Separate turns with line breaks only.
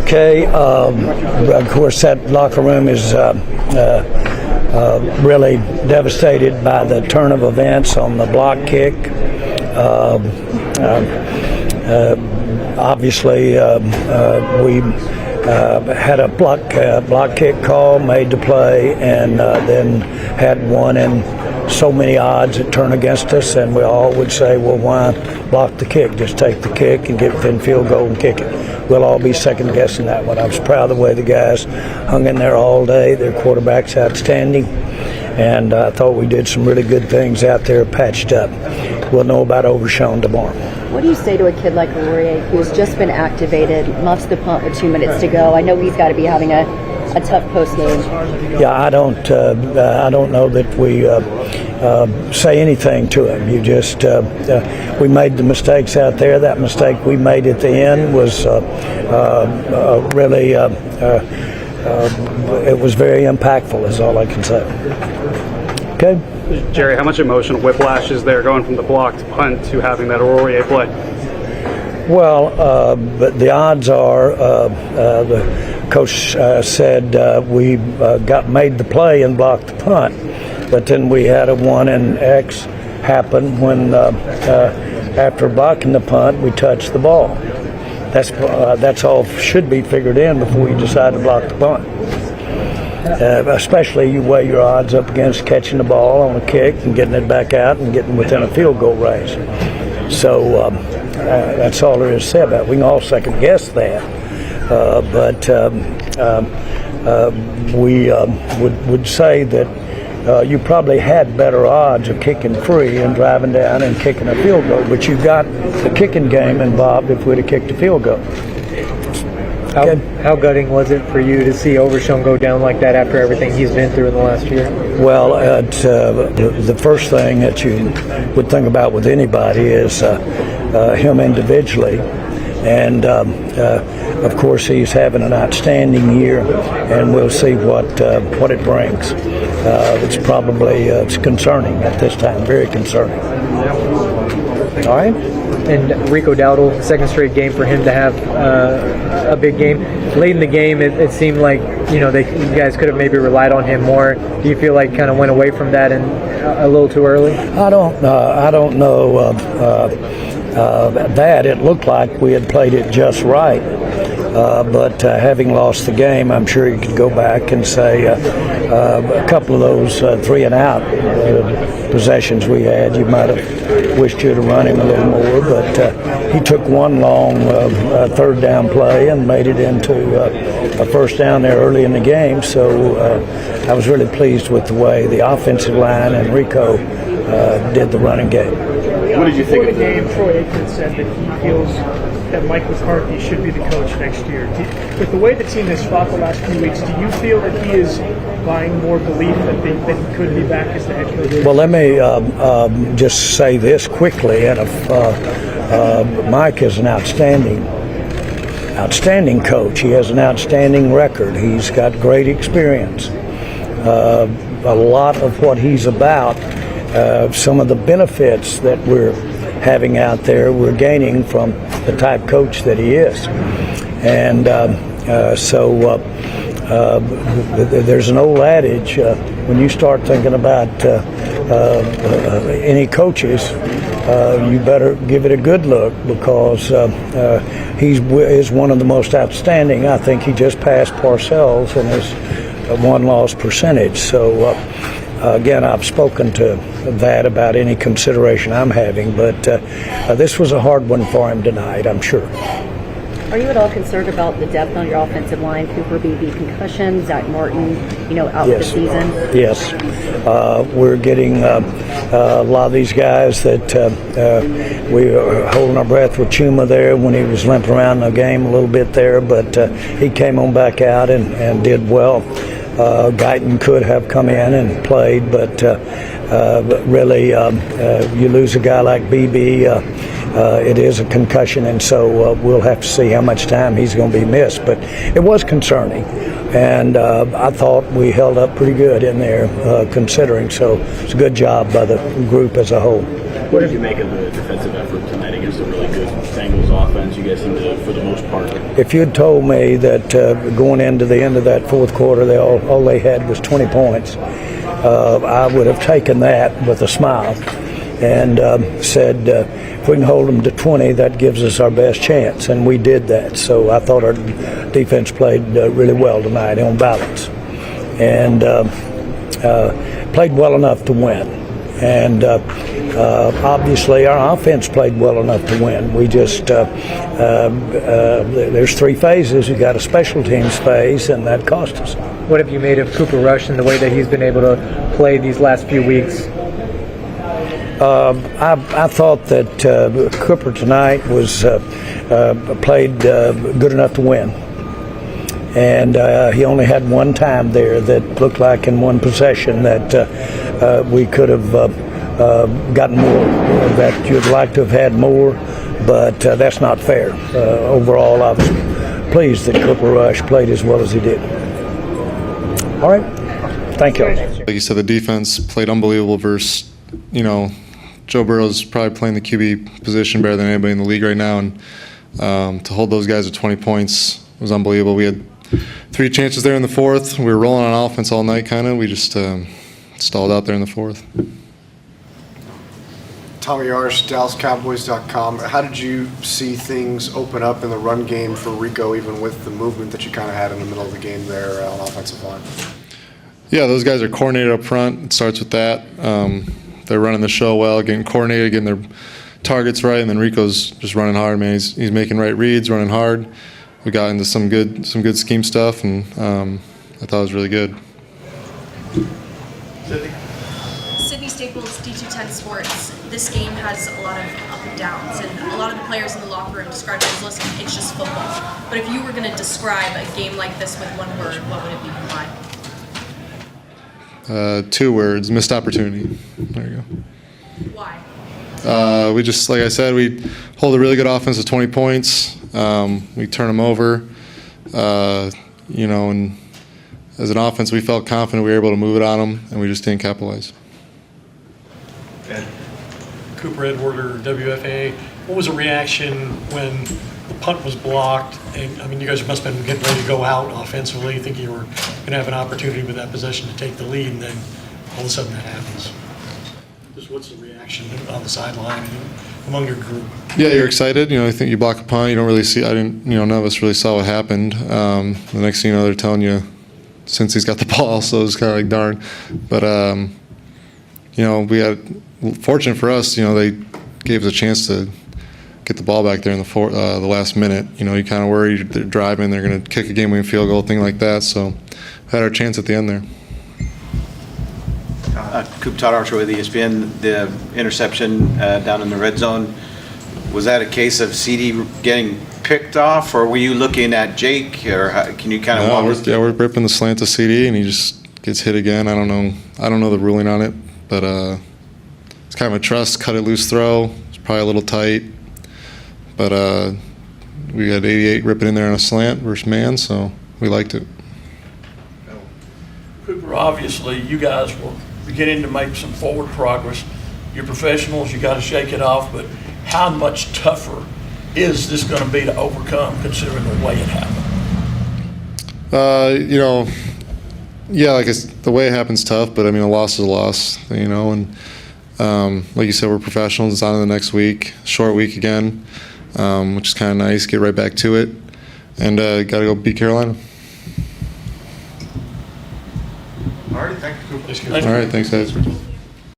Okay, of course that locker room is really devastated by the turn of events on the block kick. Obviously, we had a block kick call, made the play, and then had one in so many odds that turn against us, and we all would say, well, why block the kick? Just take the kick and get within field goal and kick it. We'll all be second guessing that one. I was proud of the way the guys hung in there all day. Their quarterback's outstanding, and I thought we did some really good things out there, patched up. We'll know about Overshown tomorrow.
What do you say to a kid like Laurier who's just been activated, muffs the punt with 2 minutes to go? I know he's got to be having a tough post game.
Yeah, I don't know that we say anything to him. You just we made the mistakes out there. That mistake we made at the end was really it was very impactful. Is all I can say. Okay.
Jerry, how much emotional whiplash is there going from the block to punt to having that Laurier play?
Well, but the odds are, the coach said we made the play and blocked the punt, but then we had a 1 and X happen when after blocking the punt we touched the ball. That's all should be figured in before you decide to block the punt. Especially you weigh your odds up against catching the ball on a kick and getting it back out and getting within a field goal range. So that's all there is to say about it. We can all second guess that, but we would say that you probably had better odds of kicking free and driving down and kicking a field goal, but you got the kicking game involved if we'd have kicked a field goal.
How gutting was it for you to see Overshown go down like that after everything he's been through in the last year?
Well, the first thing that you would think about with anybody is him individually. And, of course, he's having an outstanding year, and we'll see what it brings. It's probably it's concerning at this time, very concerning. All right?
And Rico Dowdle, second straight game for him to have a big game. Late in the game, it seemed like you guys could have maybe relied on him more. Do you feel like kind of went away from that and a little too early?
I don't know that. It looked like we had played it just right. But having lost the game, I'm sure you could go back and say a couple of those 3 and out possessions we had, you might have wished you'd have run him a little more. But he took one long third down play and made it into a first down there early in the game. So I was really pleased with the way the offensive line and Rico did the running game.
What did you think of the game? Troy Aikman said that he feels that Mike McCarthy should be the coach next year. With the way the team has fought the last few weeks, do you feel that he is buying more belief that he could be back as the head coach?
Well, let me just say this quickly. And Mike is an outstanding coach. He has an outstanding record. He's got great experience. A lot of what he's about, some of the benefits that we're having out there, we're gaining from the type coach that he is. And so there's an old adage, when you start thinking about any coaches, you better give it a good look, because he is one of the most outstanding. I think he just passed Parcells in his one-loss percentage. So again, I've spoken to that about any consideration I'm having, but this was a hard one for him tonight, I'm sure.
Are you at all concerned about the depth on your offensive line? Cooper Beebe concussion, Zach Martin, out for the season?
Yes. We're getting a lot of these guys that we were holding our breath with Chuma there when he was limping around the game a little bit there, but he came on back out and did well. Guyton could have come in and played, but really you lose a guy like BB, it is a concussion, and so we'll have to see how much time he's going to be missed. But it was concerning, and I thought we held up pretty good in there considering, so it's a good job by the group as a whole.
What did you make of the defensive effort tonight against against a really good Bengals offense. You guys seem to, for the most part.
If you'd told me that going into the end of that fourth quarter, all they had was 20 points, I would have taken that with a smile and said, if we can hold them to 20, that gives us our best chance, and we did that. So I thought our defense played really well tonight on balance, and played well enough to win. And obviously our offense played well enough to win. We just there's three phases. You got a special teams phase, and that cost us.
What have you made of Cooper Rush and the way that he's been able to play these last few weeks?
I thought that Cooper tonight was played good enough to win, and he only had one time there that looked like in one possession that we could have gotten more. That you'd like to have had more, but that's not fair. Overall, I was pleased that Cooper Rush played as well as he did. All right, thank you.
Like you said, the defense played unbelievable versus, Joe Burrow's probably playing the QB position better than anybody in the league right now, and to hold those guys at 20 points was unbelievable. We had 3 chances there in the fourth. We were rolling on offense all night, kind of. We just stalled out there in the fourth.
Tommy Arsh, DallasCowboys.com. How did you see things open up in the run game for Rico, even with the movement that you kind of had in the middle of the game there on offensive line?
Yeah, those guys are coordinated up front. It starts with that. They're running the show well, getting coordinated, getting their targets right, and then Rico's just running hard, man. He's making right reads, running hard. We got into some good scheme stuff, and I thought it was really good.
Sydney Staples, D210 Sports. This game has a lot of up and downs, and a lot of the players in the locker room describe it as, listen, it's just football. But if you were going to describe a game like this with one word, what would it be and why?
2 words: missed opportunity. There you go.
Why?
We just, like I said, we hold a really good offense of 20 points. We turn them over, and as an offense, we felt confident we were able to move it on them, and we just didn't capitalize.
Cooper Edward or WFA, what was the reaction when the punt was blocked? And I mean, you guys must have been getting ready to go out offensively, thinking you were going to have an opportunity with that possession to take the lead, and then all of a sudden that happens. Just what's the reaction on the sideline and among your group? Yeah,
you're excited. I think you block a punt, you don't really see. None of us really saw what happened. The next thing you know, they're telling you since he's got the ball, so it's kind of like darn. But we had, fortunate for us, they gave us a chance to get the ball back there in the last minute. You kind of worry they're driving, they're going to kick a game-winning field goal, thing like that. So we had our chance at the end there.
Coop Todd Archer with ESPN. The interception down in the red zone, was that a case of CD getting picked off, or were you looking at Jake, or can you kind of walk us through?
Yeah, we're ripping the slant to CD, and he just gets hit again. I don't know the ruling on it, but it's kind of a trust, cut it loose throw. It's probably a little tight, but we had 88 ripping in there on a slant versus man, so we liked it.
Cooper, obviously you guys were beginning to make some forward progress. You're professionals, you got to shake it off, but how much tougher is this going to be to overcome, considering the way it happened?
The way it happens tough, but I mean, a loss is a loss, and like you said, we're professionals. It's on to the next week, short week again, which is kind of nice. Get right back to it, and got to go beat Carolina.
All right, thank you.
All right, thanks, guys.